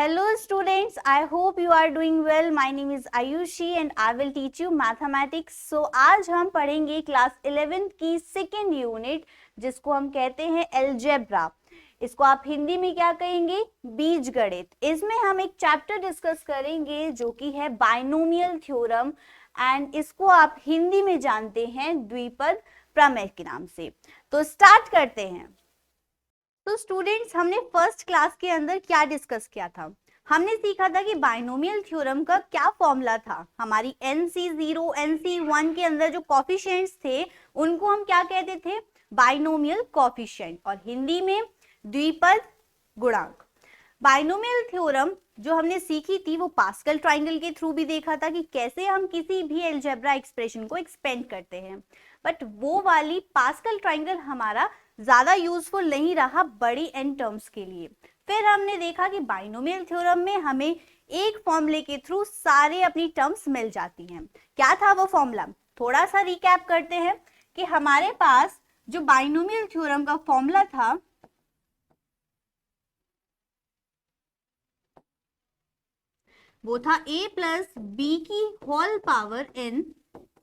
Hello students, I hope you are doing well. My name is Ayushi and I will teach you mathematics. So आज हम पढ़ेंगे class 11th की second unit जिसको हम कहते हैं अलजेब्रा। इसको आप हिंदी में क्या कहेंगे? बीजगणित। इसमें हम एक चैप्टर डिस्कस करेंगे जो कि है बाइनोमियल थ्योरम एंड इसको आप हिंदी में जानते हैं द्विपद प्रमेय के नाम से। तो स्टार्ट करते हैं। तो स्टूडेंट्स, हमने फर्स्ट क्लास के अंदर क्या डिस्कस किया था? हमने सीखा था कि बाइनोमियल थ्योरम का क्या फॉर्मूला था। हमारी NC0 NC1 के अंदर जो कोफिशिएंट्स थे उनको हम क्या कहते थे? बाइनोमियल कोफिशिएंट, और हिंदी में द्विपद गुणांक। बाइनोमियल थ्योरम जो हमने सीखी थी वो पास्कल ट्राइंगल के थ्रू भी देखा था कि कैसे हम किसी भी अलजेब्रा एक्सप्रेशन को एक्सपेंड करते हैं, बट वो वाली पास्कल ट्राइंगल हमारा ज्यादा यूजफुल नहीं रहा बड़ी एन टर्म्स के लिए। फिर हमने देखा कि बाइनोमियल थ्योरम में हमें एक फॉर्मूले के थ्रू सारे अपनी टर्म्स मिल जाती हैं। क्या था वो फॉर्मूला? थोड़ा सा रिकैप करते हैं कि हमारे पास जो बाइनोमियल थ्योरम का फॉर्मूला था वो था a प्लस बी की whole power n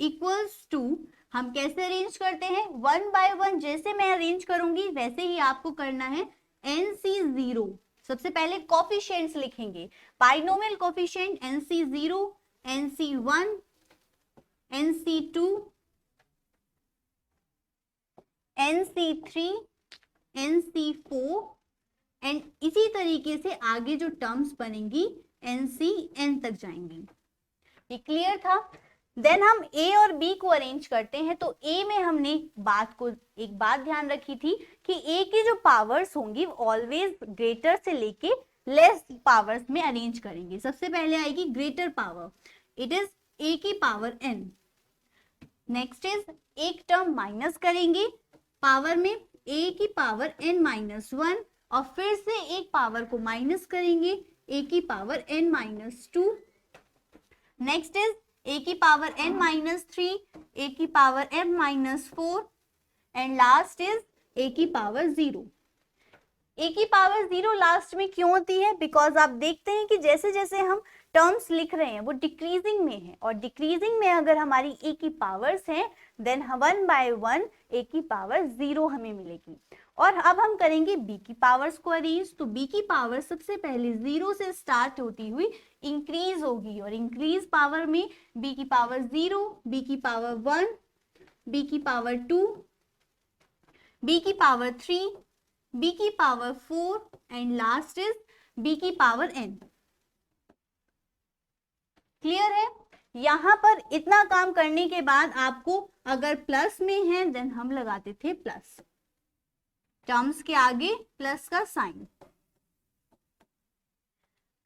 equals to, हम कैसे अरेंज करते हैं? वन बाय वन जैसे मैं अरेंज करूंगी वैसे ही आपको करना है। NC0 सबसे पहले कोफिशिएंट्स लिखेंगे, binomial coefficient NC0, NC1, NC2, NC3, NC4 and इसी तरीके से आगे जो टर्म्स बनेंगी NCN तक जाएंगी। ये क्लियर था? देन हम A और B को अरेंज करते हैं। तो A में हमने एक बात ध्यान रखी थी कि A की जो पावर्स होंगी ऑलवेज ग्रेटर से लेके लेस पावर्स में अरेंज करेंगे। सबसे पहले आएगी greater power, it is A की पावर n। नेक्स्ट इज एक टर्म माइनस करेंगे पावर में, A की पावर n माइनस 1, और फिर से एक पावर को माइनस करेंगे, A की power n minus 2। Next is a की पावर n माइनस 3, a की power m minus 4 and last is a की पावर 0। a की पावर 0 लास्ट में क्यों होती है? बिकॉज आप देखते हैं कि जैसे जैसे हम टर्म्स लिख रहे हैं वो डिक्रीजिंग में है, और डिक्रीजिंग में अगर हमारी a की पावर्स हैं then one by one a की पावर 0 हमें मिलेगी। और अब हम करेंगे b की पावर्स को अरेंज। तो b की पावर सबसे पहले 0 से स्टार्ट होती हुई इंक्रीज होगी, और इंक्रीज पावर में b की पावर 0, b की पावर 1, b की पावर 2, b की पावर 3, b की power 4 and last is b की पावर n। क्लियर है? यहां पर इतना काम करने के बाद आपको अगर प्लस में है देन हम लगाते थे प्लस, टर्म्स के आगे प्लस का साइन।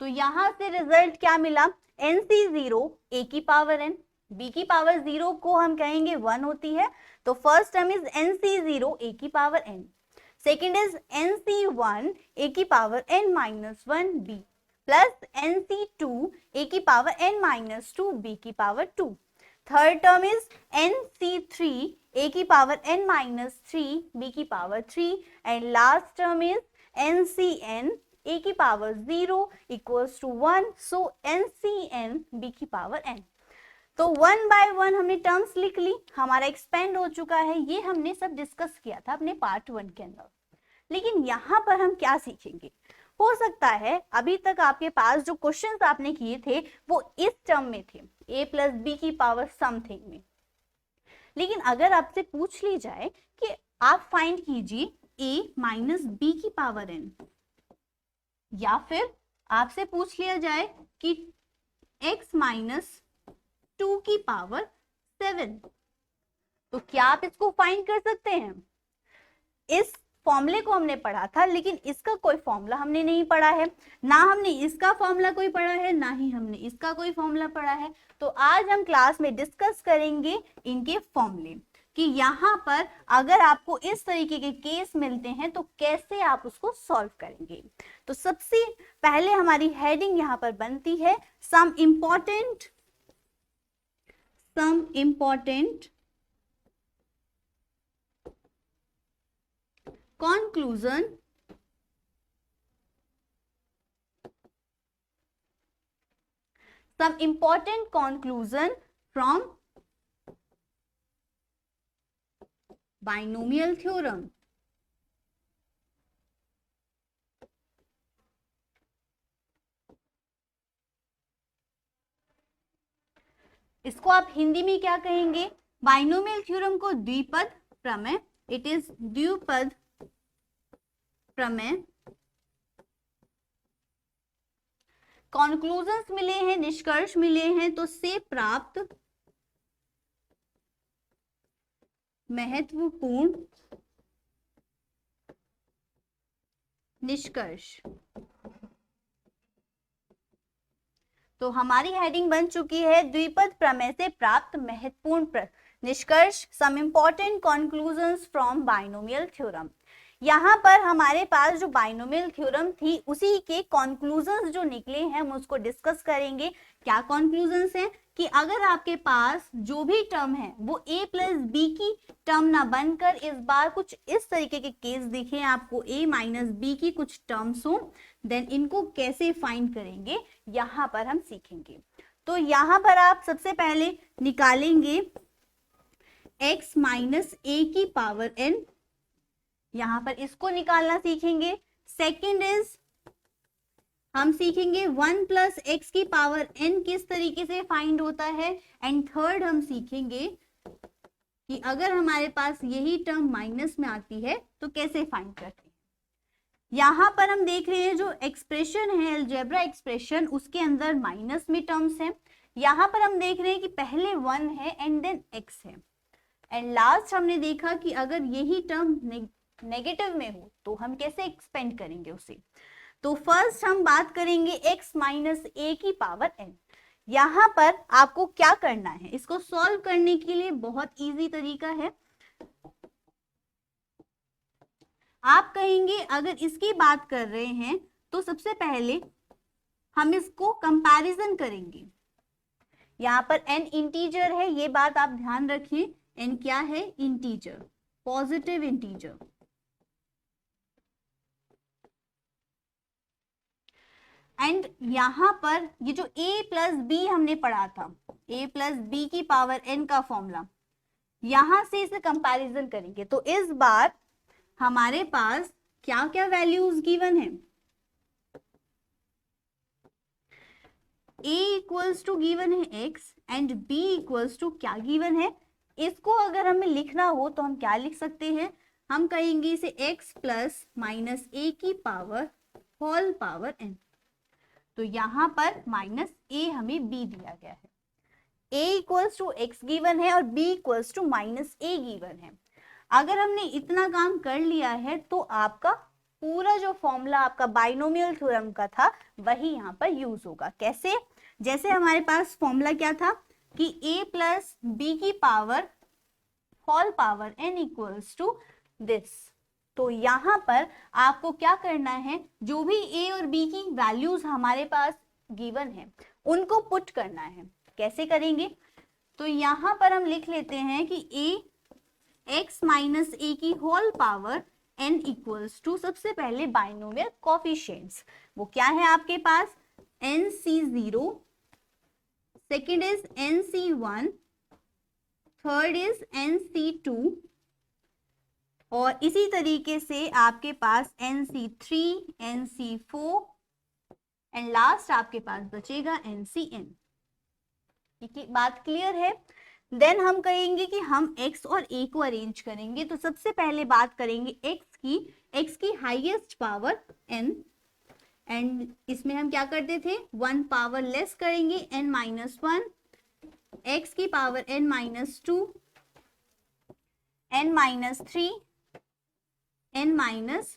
तो यहां से रिजल्ट क्या मिला? NC0 a की पावर n, b की पावर 0 को हम कहेंगे 1 होती है, तो first term is NC0 a की power n, second is NC1 a की power n minus 1 b plus NC2 a की पावर n माइनस 2 b की power 2, third term is NC3 a की पावर n माइनस 3 b की power 3 and last term is NCN a की power 0 equals to 1, so NCN b की power n। तो one by one हमने terms लिख ली, हमारा एक्सपेंड हो चुका है। ये हमने सब डिस्कस किया था अपने पार्ट 1 के अंदर। लेकिन यहाँ पर हम क्या सीखेंगे? हो सकता है अभी तक आपके पास जो क्वेश्चंस आपने किए थे वो इस टर्म में थे, a प्लस बी की पावर समथिंग में। लेकिन अगर आपसे पूछ ली जाए कि आप फाइंड कीजिए a माइनस बी की पावर n, या फिर आपसे पूछ लिया जाए कि x माइनस 2 की पावर 7, तो क्या आप इसको फाइंड कर सकते हैं? इस फॉर्मूले को हमने पढ़ा था लेकिन इसका कोई फॉर्मूला हमने नहीं पढ़ा है, ना हमने इसका फॉर्मूला कोई पढ़ा है ना ही हमने इसका कोई फॉर्मूला पढ़ा है। तो आज हम क्लास में डिस्कस करेंगे इनके फॉर्मूले कि यहाँ पर अगर आपको इस तरीके के केस मिलते हैं तो कैसे आप उसको सॉल्व करेंगे। तो सबसे पहले हमारी हेडिंग यहाँ पर बनती है some important conclusion some important conclusion from binomial theorem. इसको आप हिंदी में क्या कहेंगे? बाइनोमियल थ्योरम को द्विपद प्रमेय, इट इज द्विपद प्रमेय। कॉन्क्लूजन्स मिले हैं, निष्कर्ष मिले हैं, तो से प्राप्त महत्वपूर्ण निष्कर्ष। तो हमारी हेडिंग बन चुकी है द्विपद प्रमेय से प्राप्त महत्वपूर्ण निष्कर्ष, some important conclusions from binomial theorem. यहाँ पर हमारे पास जो बाइनोमियल थ्योरम थी उसी के कंक्लूजन्स जो निकले हैं हम उसको डिस्कस करेंगे। क्या कंक्लूजन्स हैं कि अगर आपके पास जो भी टर्म है वो a प्लस बी की टर्म ना बनकर इस बार कुछ इस तरीके के केस दिखे आपको a माइनस बी की कुछ टर्म्स हो, देन इनको कैसे फाइंड करेंगे यहाँ पर हम सीखेंगे। तो यहाँ पर आप सबसे पहले निकालेंगे x माइनस ए की पावर n, यहाँ पर इसको निकालना सीखेंगे। सेकेंड इज हम सीखेंगे 1 प्लस एक्स की पावर n किस तरीके से फाइंड होता है। एंड थर्ड हम सीखेंगे कि अगर हमारे पास यही टर्म माइनस में आती है तो कैसे फाइंड करते हैं। यहाँ पर हम देख रहे हैं जो एक्सप्रेशन है अलजेब्रा एक्सप्रेशन उसके अंदर माइनस में टर्म्स हैं। यहाँ पर हम देख रहे हैं कि पहले 1 है एंड देन x है, एंड लास्ट हमने देखा कि अगर यही टर्म नेगेटिव में हो तो हम कैसे एक्सपेंड करेंगे उसे। तो फर्स्ट हम बात करेंगे x माइनस ए की पावर n। यहाँ पर आपको क्या करना है, इसको सॉल्व करने के लिए बहुत इजी तरीका है। आप कहेंगे अगर इसकी बात कर रहे हैं तो सबसे पहले हम इसको कंपैरिजन करेंगे। यहाँ पर n इंटीजर है, ये बात आप ध्यान रखिए। n क्या है? Integer, positive integer. एंड यहाँ पर ये जो a प्लस बी हमने पढ़ा था, a प्लस बी की पावर n का फॉर्मूला, यहां से इसे कंपैरिजन करेंगे तो इस बार हमारे पास क्या क्या वैल्यूज गिवन है। a इक्वल्स टू गिवन है x and b equals to क्या गिवन है। इसको अगर हमें लिखना हो तो हम क्या लिख सकते हैं, हम कहेंगे इसे x प्लस माइनस ए की पावर होल पावर n। तो यहाँ पर माइनस a हमें b दिया गया है, a equals to x given है और b equals to minus a given है। अगर हमने इतना काम कर लिया है तो आपका पूरा जो फॉर्मूला आपका बाइनोमियल थ्योरम का था वही यहाँ पर यूज होगा। कैसे? जैसे हमारे पास फॉर्मूला क्या था कि a प्लस बी की power whole power n equals to this. तो यहाँ पर आपको क्या करना है, जो भी a और b की वैल्यूज हमारे पास गिवन है उनको पुट करना है। कैसे करेंगे? तो यहाँ पर हम लिख लेते हैं कि a x माइनस ए की whole power n equals to सबसे पहले बाइनोमियल कोफिशिएंट्स, वो क्या है आपके पास nc0, second is nc1, third is nc2 और इसी तरीके से आपके पास nc3, nc4 एंड लास्ट आपके पास बचेगा ncn। बात क्लियर है? देन हम कहेंगे कि हम x और a को अरेंज करेंगे। तो सबसे पहले बात करेंगे x की हाईएस्ट पावर n, एंड इसमें हम क्या करते थे 1 पावर लेस करेंगे n माइनस 1, x की power n minus 2, n minus 3, n minus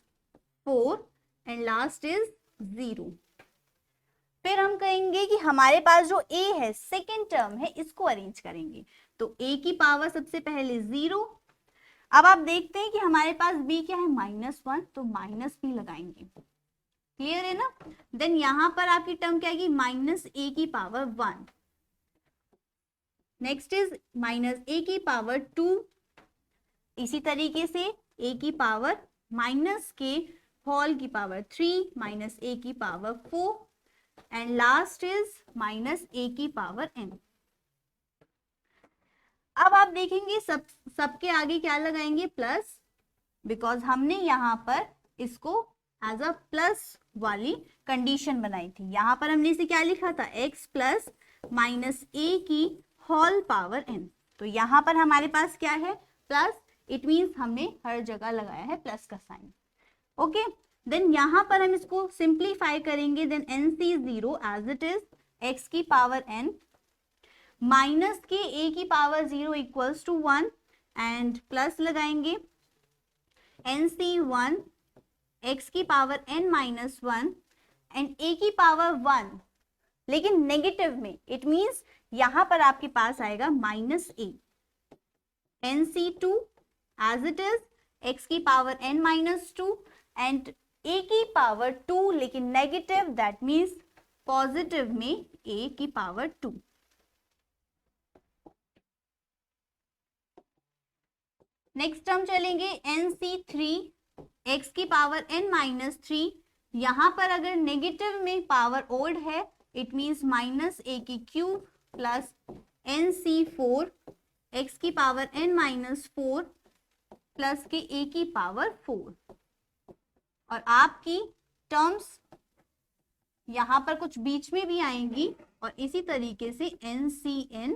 4 and last is 0। फिर हम कहेंगे कि हमारे पास जो a है सेकेंड टर्म है इसको अरेंज करेंगे। तो a की पावर सबसे पहले 0। अब आप देखते हैं कि हमारे पास b क्या है -1, तो माइनस b लगाएंगे। क्लियर है ना? देन यहां पर आपकी टर्म क्या आएगी -a की पावर 1, नेक्स्ट इज -a की पावर 2, इसी तरीके से a की पावर माइनस के होल की पावर 3, -a की power 4, and last is minus ए की पावर n। अब आप देखेंगे सबके आगे क्या लगाएंगे, प्लस, बिकॉज हमने यहाँ पर इसको एज अ प्लस वाली कंडीशन बनाई थी। यहाँ पर हमने इसे क्या लिखा था, x प्लस माइनस ए की होल पावर n। तो यहाँ पर हमारे पास क्या है, प्लस, इट मीन्स हमने हर जगह लगाया है प्लस का साइन। ओके, देन यहाँ पर हम इसको सिंप्लीफाई करेंगे, then NC0 as it is x की पावर n माइनस के a की power 0 equals to 1 and plus लगाएंगे NC1 x की power n minus 1 and a की पावर 1, लेकिन नेगेटिव में, इट मीन्स यहां पर आपके पास आएगा minus a। NC2 as it is x की power n minus 2 and a की पावर 2, लेकिन नेगेटिव, दैट मीन्स पॉजिटिव में a की पावर 2। नेक्स्ट हम चलेंगे NC3 x की पावर n माइनस 3। यहां पर अगर नेगेटिव में पावर ओड है, इट मीन्स माइनस a की क्यूब प्लस NC4 x की पावर n माइनस 4 प्लस के a की पावर 4। और आपकी टर्म्स यहां पर कुछ बीच में भी आएंगी, और इसी तरीके से NCn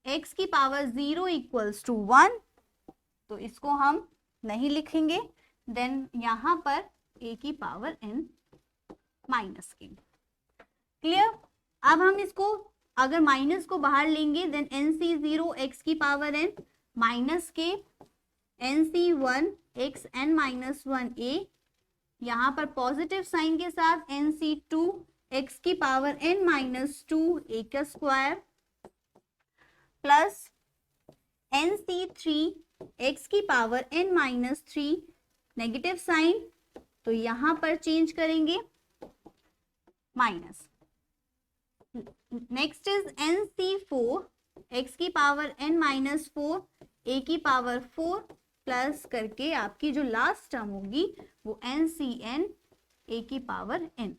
x की पावर 0 इक्वल्स टू 1, तो इसको हम नहीं लिखेंगे, देन यहां पर a की पावर n माइनस के। क्लियर? अब हम इसको अगर माइनस को बाहर लेंगे, देन NC0 x की पावर n माइनस के NC1 x n minus 1a, यहाँ पर पॉजिटिव साइन के साथ NC2 x की पावर n माइनस 2 a का स्क्वायर प्लस NC3 x की power n minus 3, negative sign, तो यहां पर चेंज करेंगे minus. Next is NC4 x की पावर n माइनस 4 a की पावर 4 प्लस करके आपकी जो लास्ट टर्म होगी वो NCn a की पावर n।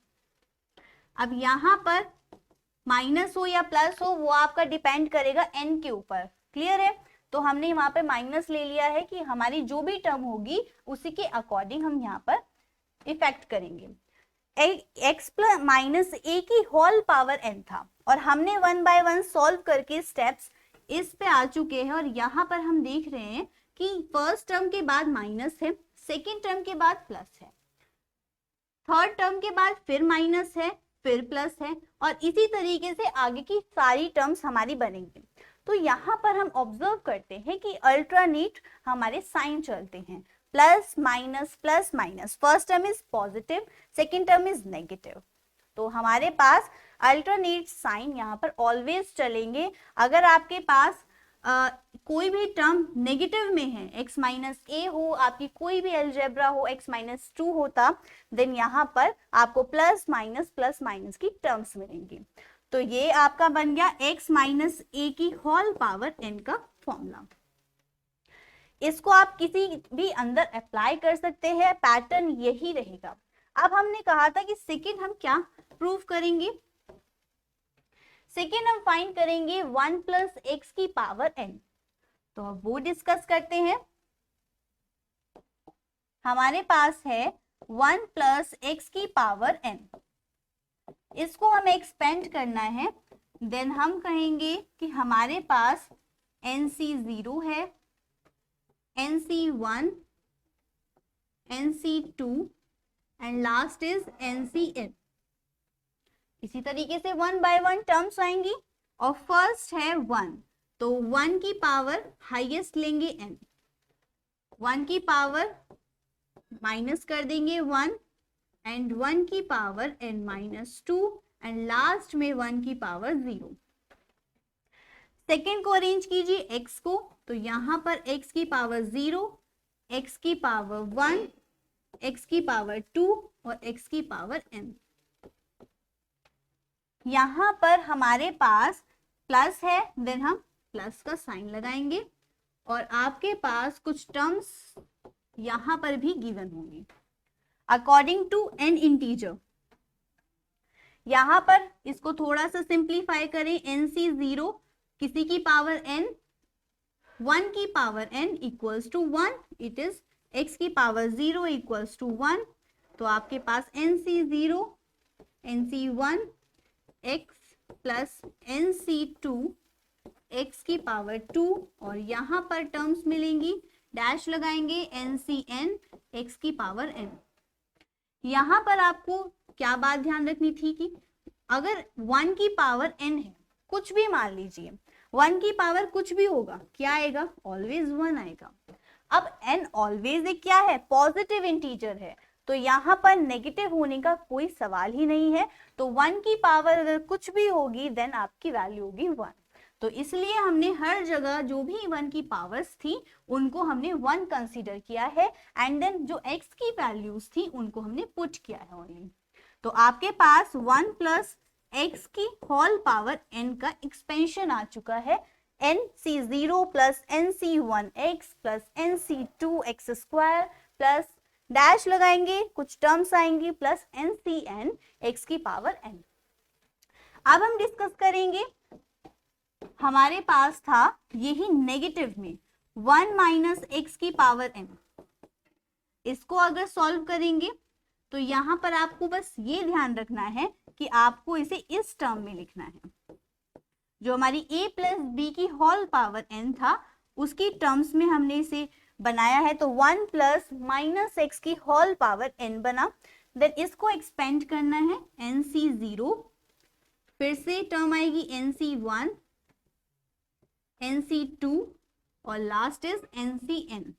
अब यहां पर माइनस हो या प्लस हो वो आपका डिपेंड करेगा n के ऊपर। क्लियर है? तो हमने वहां पे माइनस ले लिया है कि हमारी जो भी टर्म होगी उसी के अकॉर्डिंग हम यहाँ पर इफेक्ट करेंगे। x प्लस माइनस a की होल पावर n था, और हमने 1 बाय 1 सॉल्व करके स्टेप्स इस पे आ चुके हैं, और यहाँ पर हम देख रहे हैं कि फर्स्ट टर्म के बाद माइनस है, सेकेंड टर्म के बाद प्लस है, थर्ड टर्म के बाद फिर माइनस है, फिर प्लस है, और इसी तरीके से आगे की सारी टर्म्स हमारी बनेंगी। तो यहाँ पर हम ऑब्जर्व करते हैं कि अल्टरनेट हमारे साइन चलते हैं, plus minus plus minus. First term is positive, second term is negative, तो हमारे पास अल्टरनेट साइन यहाँ पर ऑलवेज चलेंगे। अगर आपके पास कोई भी टर्म नेगेटिव में है, x माइनस ए हो, आपकी कोई भी अलजेब्रा हो x माइनस 2 होता, देन यहाँ पर आपको प्लस माइनस की टर्म्स मिलेंगी। तो ये आपका बन गया x माइनस ए की होल पावर n का फॉर्मूला। इसको आप किसी भी अंदर अप्लाई कर सकते हैं, पैटर्न यही रहेगा। अब हमने कहा था कि सेकेंड हम क्या प्रूव करेंगे, सेकेंड हम फाइंड करेंगे 1 प्लस एक्स की पावर n। तो अब वो डिस्कस करते हैं। हमारे पास है 1 प्लस एक्स की पावर n, इसको हमें एक्सपेंड करना है, देन हम कहेंगे कि हमारे पास NC0 है, NC1, NC2 and last is NCn। इसी तरीके से 1 बाय 1 टर्म्स आएंगी, और फर्स्ट है 1, तो 1 की पावर हाईएस्ट लेंगे n, 1 की पावर माइनस कर देंगे 1 एंड 1 की power n minus 2 and last में 1 की पावर 0। सेकेंड को अरेंज कीजिए x को, तो यहां पर x की पावर 0, x की पावर 1, x की पावर 2 और x की पावर n। यहां पर हमारे पास प्लस है, देन हम प्लस का साइन लगाएंगे, और आपके पास कुछ टर्म्स यहां पर भी गिवन होंगी अकॉर्डिंग टू n इंटीजर। यहाँ पर इसको थोड़ा सा सिंप्लीफाई करें, NC0 किसी की पावर n, 1 की power n equals to 1, it is x की पावर 0 इक्वल्स टू 1, तो आपके पास NC0 NC1 x plus NC2 x की पावर 2 और यहाँ पर टर्म्स मिलेंगी, डैश लगाएंगे NCn x की पावर n। यहाँ पर आपको क्या बात ध्यान रखनी थी कि अगर 1 की पावर n है, कुछ भी मान लीजिए 1 की पावर कुछ भी होगा, क्या आएगा, ऑलवेज 1 आएगा। अब n ऑलवेज एक क्या है, पॉजिटिव इंटीजर है, तो यहाँ पर नेगेटिव होने का कोई सवाल ही नहीं है। तो 1 की पावर अगर कुछ भी होगी देन आपकी वैल्यू होगी 1। तो इसलिए हमने हर जगह जो भी 1 की पावर्स थी उनको हमने 1 कंसीडर किया है एंड देन जो x की वैल्यूज थी उनको हमने पुट किया है ओनली। तो आपके पास 1 प्लस x की होल पावर n का एक्सपेंशन आ चुका है, NC0 plus NC1x plus NC2x square plus dash लगाएंगे, कुछ टर्म्स आएंगी प्लस NCn x की पावर n। अब हम डिस्कस करेंगे, हमारे पास था यही नेगेटिव में 1 माइनस x की पावर n, इसको अगर सॉल्व करेंगे तो यहाँ पर आपको बस ये ध्यान रखना है कि आपको इसे इस टर्म में लिखना है। जो हमारी a प्लस बी की होल पावर n था उसकी टर्म्स में हमने इसे बनाया है, तो 1 प्लस माइनस एक्स की होल पावर n बना। देन इसको एक्सपेंड करना है NC0, फिर से टर्म आएगी NC1 NC2 और लास्ट इज NCn।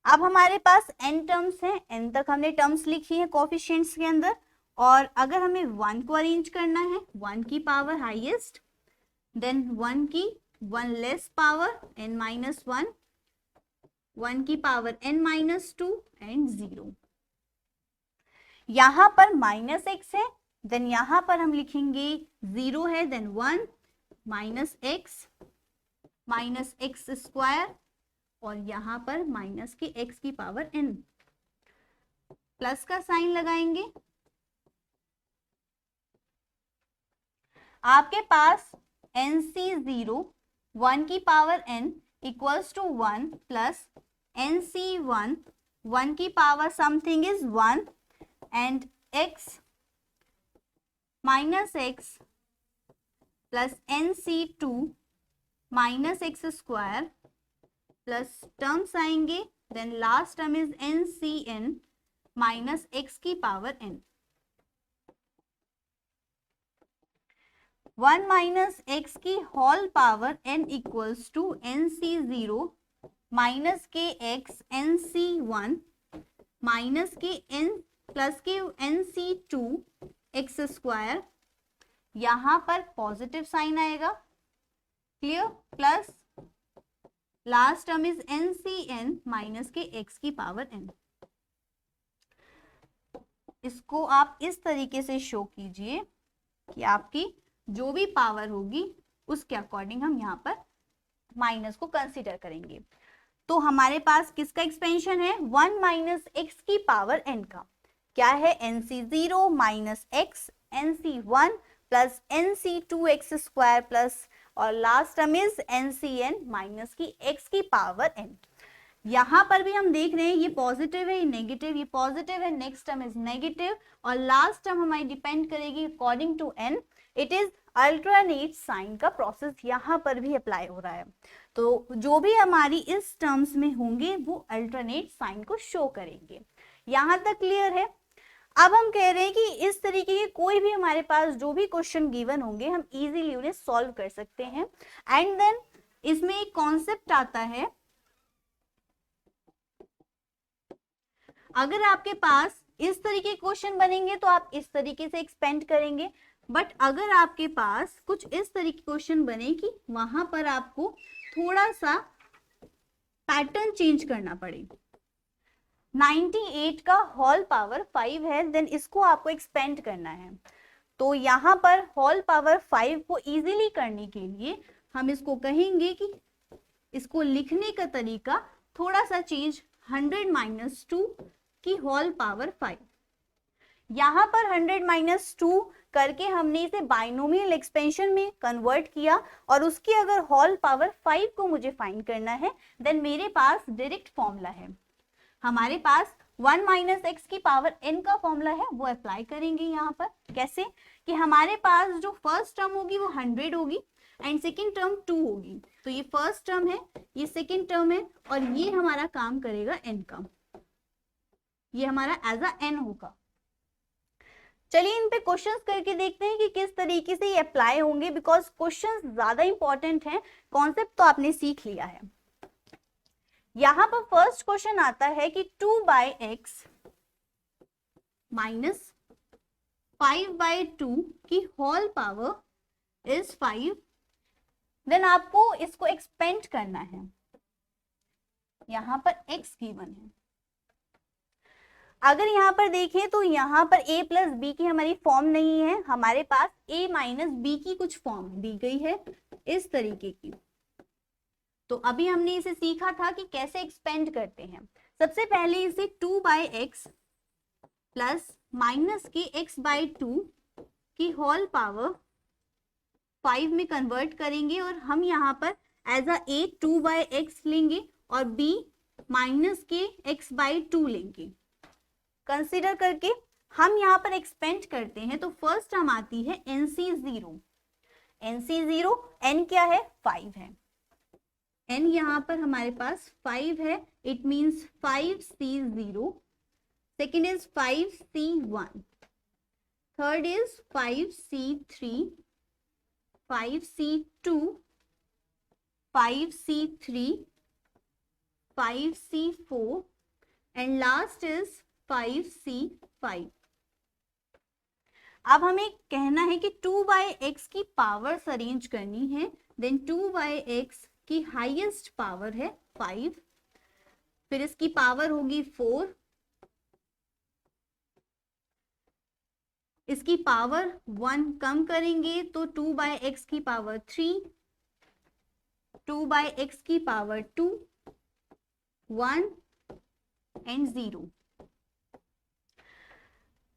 अब हमारे पास n टर्म्स हैं, n तक हमने टर्म्स लिखी है कोफिशिएंट्स के अंदर, और अगर हमें 1 को अरेंज करना है 1 की पावर हाईएस्ट, देन 1 की 1 लेस पावर n माइनस 1, 1 की पावर n माइनस 2 एंड 0। यहाँ पर माइनस x है, देन यहाँ पर हम लिखेंगे 0 है, देन 1 माइनस x स्क्वायर और यहाँ पर माइनस के x की पावर n, प्लस का साइन लगाएंगे। आपके पास NC0 1 की power n equals to 1 plus NC1 1 की power something is 1 and x minus x plus NC2 minus x square plus terms आएंगे, then last term is NCn minus x की power n। 1 minus x की whole power n equals to NC0 minus के x NC1 minus के n plus के NC2 x square, यहाँ पर positive sign आएगा, clear, plus last term is NCn minus के x की पावर n। इसको आप इस तरीके से शो कीजिए कि आपकी जो भी पावर होगी उसके अकॉर्डिंग हम यहाँ पर माइनस को कंसीडर करेंगे। तो हमारे पास किसका एक्सपेंशन है, 1 माइनस एक्स की पावर n का, क्या है, NC0 minus x NC1 plus NC2x square plus और last term is NCn minus की x की पावर n। यहाँ पर भी हम देख रहे हैं ये पॉजिटिव है, ये नेगेटिव, ये पॉजिटिव है, नेक्स्ट टर्म इज नेगेटिव और लास्ट टर्म हमारी डिपेंड करेगी according to n। It is alternate sign का प्रोसेस यहाँ पर भी अप्लाई हो रहा है, तो जो भी हमारी इस टर्म्स में होंगे वो अल्टरनेट साइन को शो करेंगे। यहाँ तक क्लियर है। अब हम कह रहे हैं कि इस तरीके के कोई भी हमारे पास जो भी क्वेश्चन गिवन होंगे हम इजीली उन्हें सॉल्व कर सकते हैं। एंड देन इसमें एक कॉन्सेप्ट आता है, अगर आपके पास इस तरीके क्वेश्चन बनेंगे तो आप इस तरीके से एक्सपेंड करेंगे, बट अगर आपके पास कुछ इस तरीके क्वेश्चन बने कि वहां पर आपको थोड़ा सा पैटर्न चेंज करना पड़े। 98 का होल पावर 5 है, देन इसको आपको एक्सपेंड करना है, तो यहाँ पर होल पावर 5 को इजीली करने के लिए हम इसको कहेंगे कि इसको लिखने का तरीका थोड़ा सा चेंज, 100 माइनस 2 की होल पावर 5। यहाँ पर 100 माइनस 2 करके हमने इसे बाइनोमियल एक्सपेंशन में कन्वर्ट किया और उसकी अगर होल पावर 5 को मुझे फाइंड करना है, देन मेरे पास डायरेक्ट फॉर्मूला है। हमारे पास 1 माइनस एक्स की पावर n का फॉर्मूला है, वो अप्लाई करेंगे यहाँ पर। कैसे कि हमारे पास जो फर्स्ट टर्म होगी वो 100 होगी एंड सेकेंड टर्म 2 होगी। तो ये फर्स्ट टर्म है, ये सेकेंड टर्म है और ये हमारा काम करेगा n का, ये हमारा एज अ n होगा। चलिए इन पे क्वेश्चंस करके देखते हैं कि किस तरीके से ये अप्लाई होंगे, बिकॉज क्वेश्चंस ज्यादा इंपॉर्टेंट हैं, कॉन्सेप्ट तो आपने सीख लिया है। यहां पर फर्स्ट क्वेश्चन आता है कि 2/x माइनस 5/2 की होल पावर इज 5, देन आपको इसको एक्सपेंड करना है। यहां पर x गिवन है। अगर यहाँ पर देखें तो यहाँ पर a प्लस बी की हमारी फॉर्म नहीं है, हमारे पास a माइनस बी की कुछ फॉर्म दी गई है इस तरीके की। तो अभी हमने इसे सीखा था कि कैसे एक्सपेंड करते हैं। सबसे पहले इसे 2/x प्लस माइनस की x/2 की होल पावर 5 में कन्वर्ट करेंगे और हम यहाँ पर एज अ a 2/x लेंगे और b माइनस के x/2 लेंगे। कंसीडर करके हम यहाँ पर एक्सपेंड करते हैं। तो फर्स्ट टर्म आती है NC0। NC0 n क्या है? 5 है। n यहाँ पर हमारे पास 5 है, it means 5C0, second is 5C1, third is 5C3, 5C2, 5C3, 5C4 and last is 5C5। अब हमें कहना है कि 2/x की पावर्स अरेंज करनी है, देन 2/x की हाईएस्ट पावर है 5, फिर इसकी पावर होगी 4, इसकी पावर 1 कम करेंगे तो 2/x की पावर 3, 2/x की power 2, 1 and 0।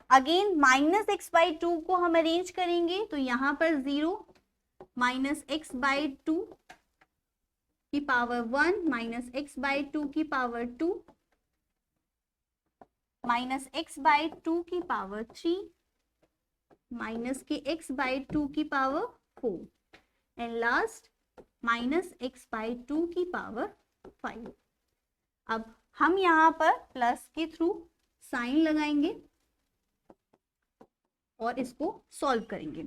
Again minus x/2 को हम अरेंज करेंगे तो यहां पर 0 माइनस x/2 की पावर 1 माइनस x/2 की पावर 2 माइनस x/2 की पावर 3 माइनस के x/2 की power 4 and last minus x/2 की पावर 5। अब हम यहाँ पर प्लस के थ्रू साइन लगाएंगे और इसको सॉल्व करेंगे।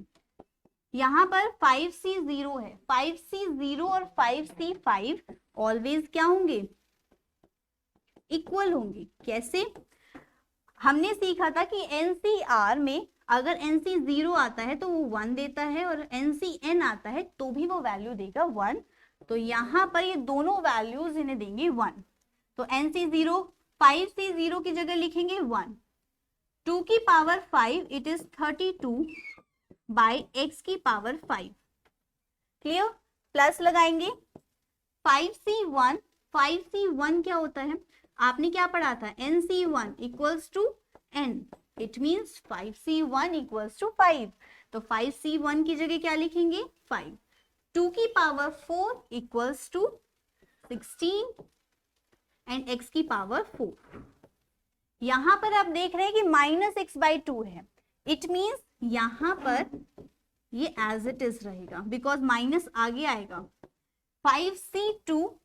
यहाँ पर 5C0 है, 5C0 और 5C5 ऑलवेज क्या होंगे? इक्वल होंगे। कैसे? हमने सीखा था कि NCR में अगर NC0 आता है तो वो 1 देता है और NCN आता है तो भी वो वैल्यू देगा 1। तो यहाँ पर ये दोनों वैल्यूज इन्हें देंगे 1। तो NC0 5C0 की जगह लिखेंगे 1, 2 की power 5 it is 32 by x की पावर 5। क्लियर? प्लस लगाएंगे 5C1, 5C1 क्या होता है? आपने क्या पढ़ा था? NC1 equals to n, it means 5C1 equals to 5। तो 5C1 की जगह क्या लिखेंगे? 5। 2 की power 4 equals to 16 and x की पावर 4। यहां पर आप देख रहे हैं कि माइनस x/2 है, इट मीन्स यहां पर ये एज इट इज रहेगा बिकॉज माइनस आगे आएगा। 5C2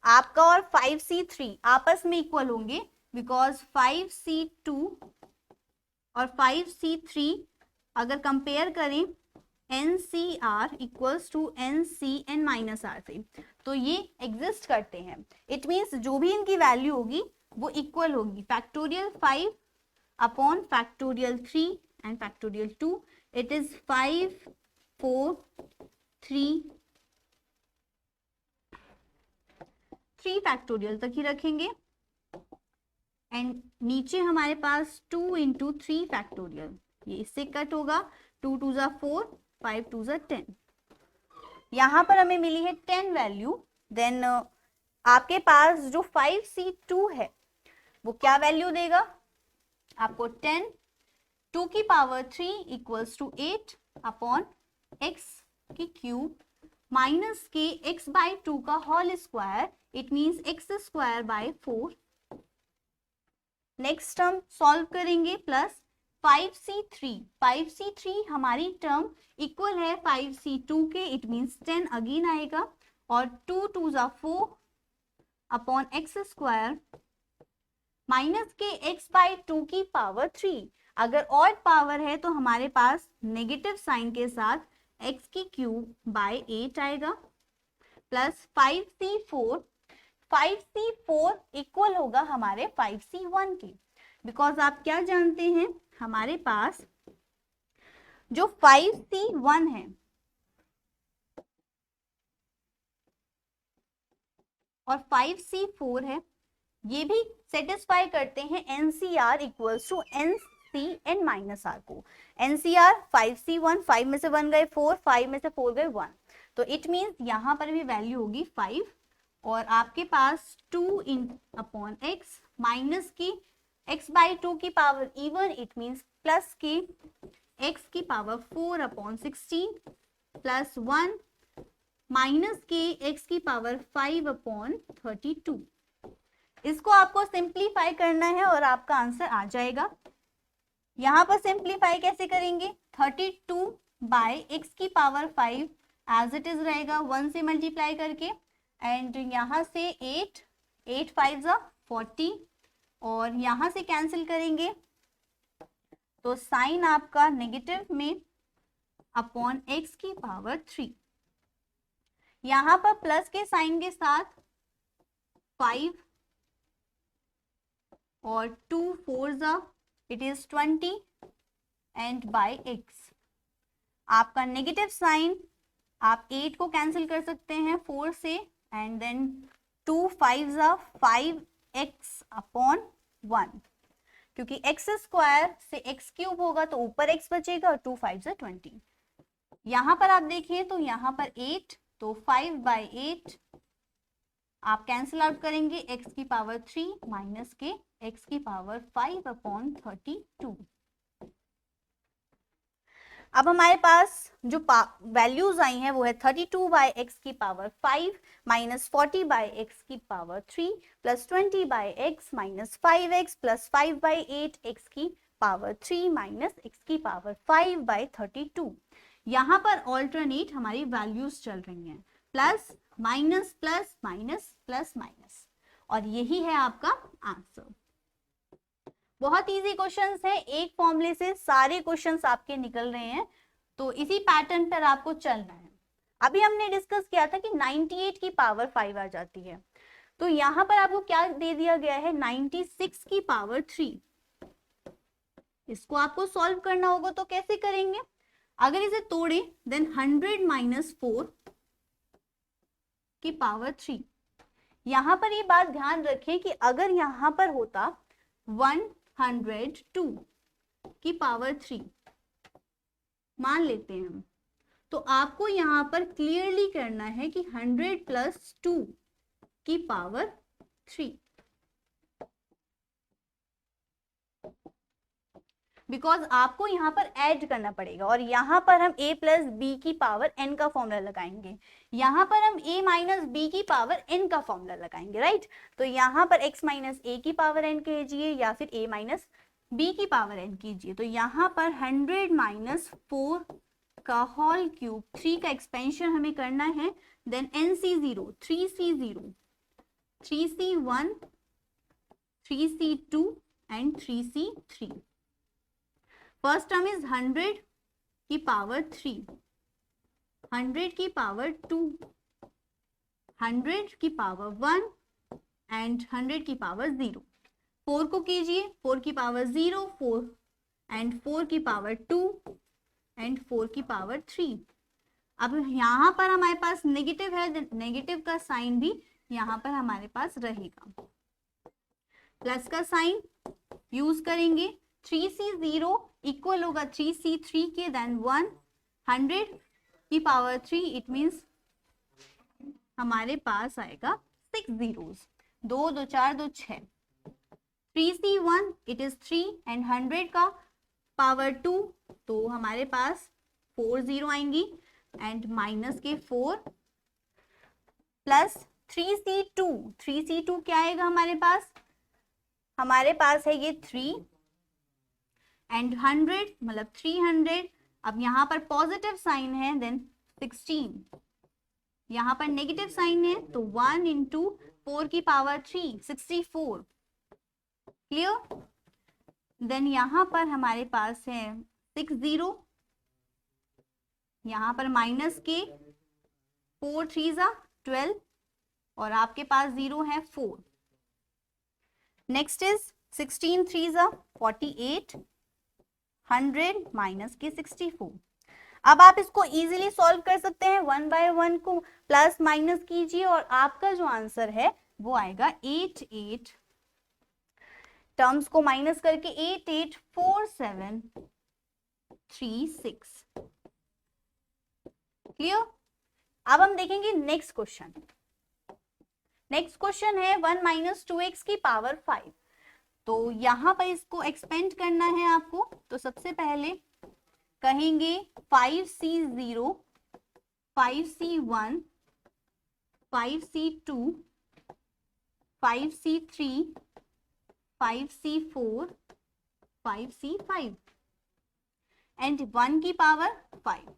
आपका और 5C3 आपस में इक्वल होंगे बिकॉज 5C2 और 5C3 अगर कंपेयर करें NCR equals to NCN minus R से, तो ये एग्जिस्ट करते हैं। इट मीन्स जो भी इनकी वैल्यू होगी वो इक्वल होगी। Factorial 5 upon factorial 3 and factorial 2, it is 5 4 3 factorial तक ही रखेंगे एंड नीचे हमारे पास 2 इंटू 3 फैक्टोरियल, ये इससे कट होगा। 2 2 जा 4, 5 2 जा 10। यहाँ पर हमें मिली है 10 वैल्यू। देन आपके पास जो 5C2 है वो क्या वैल्यू देगा? आपको 10 2 की power 3 equals to 8 upon x की क्यूब माइनस के x बाई 2 का whole square, it means x square by 4। Next term solve करेंगे प्लस 5c3 हमारी टर्म इक्वल है 5c2 के, इट मीन्स 10 अगेन आएगा और 2 2 जा 4 अपॉन एक्स स्क्वायर माइनस के x बाई 2 की पावर 3। अगर ऑड पावर है तो हमारे पास नेगेटिव साइन के साथ x की क्यूब बाय 8 आएगा प्लस 5c4 इक्वल होगा हमारे 5c1 के, बिकॉज आप क्या जानते हैं हमारे पास जो 5c1 है और 5c4 है ये भी सेटिस्फाई करते हैं NCR equals to NCN minus R को। NCR 5c1, 5 में से 1 गए 4, 5 में से 4 गए 1, तो इट मीन्स यहाँ पर भी वैल्यू होगी 5 और आपके पास 2 इन अपॉन एक्स माइनस की x बाई 2 की power even, it means plus की x की पावर 4 अपॉन 16 प्लस 1 माइनस के x की पावर 5 अपॉन 32। इसको आपको सिंप्लीफाई करना है और आपका आंसर आ जाएगा। यहाँ पर सिंप्लीफाई कैसे करेंगे, 32 बाय x की पावर 5 एज इट इज रहेगा 1 से मल्टीप्लाई करके, एंड यहाँ से 8 5 जा 40 और यहाँ से कैंसिल करेंगे तो साइन आपका नेगेटिव में अपॉन x की पावर 3। यहाँ पर प्लस के साइन के साथ 5 और 2 4 जा it is 20 and by x आपका नेगेटिव साइन आप 8 को कैंसिल कर सकते हैं 4 से, एंड देन 2 5 जा 5x अपॉन 1, क्योंकि x स्क्वायर से x क्यूब होगा तो ऊपर x बचेगा और 2 5 जा 20। यहाँ पर आप देखिए तो यहाँ पर 8 तो 5 बाय 8 आप कैंसिल आउट करेंगे x की पावर 3 माइनस के x की पावर 5 अपॉन 32। अब हमारे पास जो वैल्यूज आई हैं वो है 32 बाय x की पावर 5 माइनस 40 बाय x की power 3 plus 20 by x minus 5x plus 5 by 8 x की पावर 3 माइनस x की पावर 5 बाय 32। यहाँ पर ऑल्टरनेट हमारी वैल्यूज चल रही हैं, plus minus plus minus plus minus, और यही है आपका आंसर। बहुत इजी क्वेश्चंस है, एक फॉर्मूले से सारे क्वेश्चंस आपके निकल रहे हैं, तो इसी पैटर्न पर आपको चलना है। अभी हमने डिस्कस किया था कि 98 की पावर 5 आ जाती है, तो यहाँ पर आपको क्या दे दिया गया है 96 की पावर 3। इसको आपको सॉल्व करना होगा, तो कैसे करेंगे, अगर इसे तोड़े देन 100 माइनस 4 की पावर 3। यहाँ पर ये बात ध्यान रखें कि अगर यहाँ पर होता 102 की पावर 3 मान लेते हैं हम, तो आपको यहाँ पर क्लियरली करना है कि 100 प्लस 2 की पावर 3, बिकॉज आपको यहाँ पर ऐड करना पड़ेगा और यहाँ पर हम a प्लस बी की पावर n का फॉर्मूला लगाएंगे, यहाँ पर हम a माइनस बी की पावर n का फॉर्मूला लगाएंगे, राइट। तो यहाँ पर x माइनस a की पावर n कीजिए या फिर a माइनस b की पावर n कीजिए। तो यहाँ पर 100 माइनस 4 का होल क्यूब 3 का एक्सपेंशन हमें करना है, then NC0 3C0 3C1 3C2 and 3C3। First term is 100 की पावर 3, 100 की पावर 2, 100 की पावर 1 एंड 100 की पावर 0। 4 को कीजिए, 4 की पावर 0 4 एंड 4 की पावर 2 एंड 4 की पावर 3। अब यहाँ पर हमारे पास नेगेटिव है, नेगेटिव का साइन भी यहाँ पर हमारे पास रहेगा, प्लस का साइन यूज करेंगे। 3C0 इक्वल होगा 3C3 के, देन 100 की पावर 3, इट मीन्स हमारे पास आएगा 6 zeros, 2 4 2 6। 3C1 it is 3 and 100 का पावर 2, तो हमारे पास 4 0 आएंगी एंड माइनस के 4 प्लस 3c2, 3c2 क्या आएगा हमारे पास? हमारे पास है ये 3 एंड 100 मतलब 300। अब यहाँ पर पॉजिटिव साइन है देन 16, यहाँ पर नेगेटिव साइन है तो 1 इंटू 4 की पावर 3 64। क्लियर? देन यहाँ पर हमारे पास है 6 0, यहाँ पर माइनस के 4 3 12 और आपके पास 0 है 4। नेक्स्ट इज 16 3 48, 100 माइनस के 64। अब आप इसको इजीली सॉल्व कर सकते हैं, 1 बाय 1 को प्लस माइनस कीजिए और आपका जो आंसर है वो आएगा 88, टर्म्स को माइनस करके 884736। क्लियर? अब हम देखेंगे नेक्स्ट क्वेश्चन। नेक्स्ट क्वेश्चन है 1 माइनस 2x की पावर 5। तो यहाँ पर इसको एक्सपेंड करना है आपको, तो सबसे पहले कहेंगे 5c0, 5c1, 5c2, 5c3, 5c4, 5c5 and 1 की पावर 5,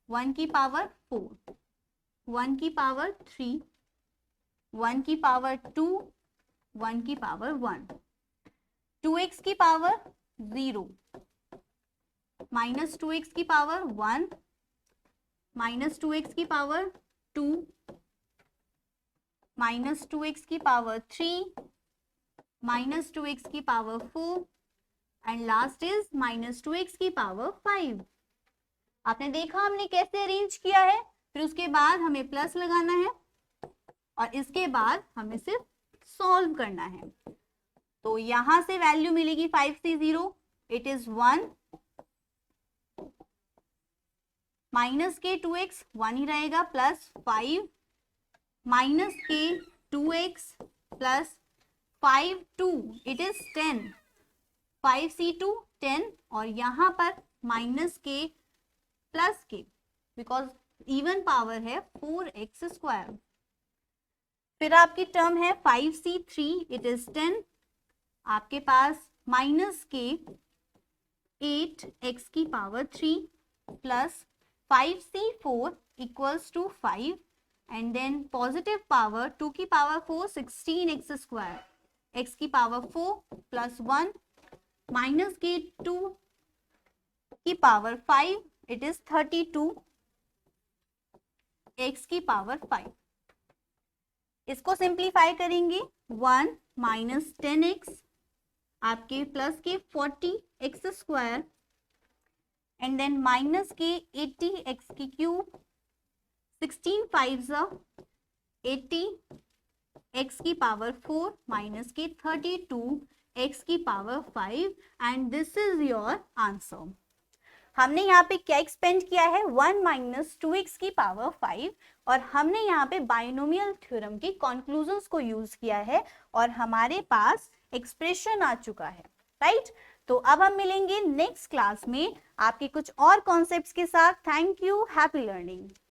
1 की पावर 4, 1 की पावर 3, 1 की पावर 2, 1 की पावर 1, 2x की पावर 0, माइनस 2x की पावर 1, माइनस 2x की पावर 2, माइनस 2x की पावर 3, माइनस 2x की power 4 and last is minus 2x की पावर 5। आपने देखा हमने कैसे अरेंज किया है, फिर उसके बाद हमें प्लस लगाना है और इसके बाद हमें सिर्फ सॉल्व करना है। तो यहां से वैल्यू मिलेगी 5c0, इट इज 1, माइनस के 2x 1 ही रहेगा प्लस 5, माइनस के 2x plus 5 2, it is 10, 5c2 10 और यहाँ पर माइनस के प्लस के बिकॉज इवन पावर है 4x स्क्वायर। फिर आपकी टर्म है 5c3, इट इज 10, आपके पास माइनस के 8x की power 3 plus 5c4 equals to 5 and then positive power 2 की पावर 4 16x स्क्वायर, x की पावर 4 प्लस 1 माइनस के 2 की पावर 5, इट इज 32 x की पावर 5। इसको सिंप्लीफाई करेंगे 1 माइनस 10x आपके प्लस के 40x square and then minus के 80x की क्यूब, 16 5 80 x की पावर 4 माइनस के 32 x की power 5 and this is your answer. हमने यहाँ पे क्या एक्सपेंड किया है? 1 माइनस 2x की पावर 5 और हमने यहाँ पे बाइनोमियल थ्योरम के कंक्लूजन्स को यूज किया है और हमारे पास एक्सप्रेशन आ चुका है, राइट? तो अब हम मिलेंगे नेक्स्ट क्लास में आपके कुछ और कॉन्सेप्ट्स के साथ। Thank you, happy learning.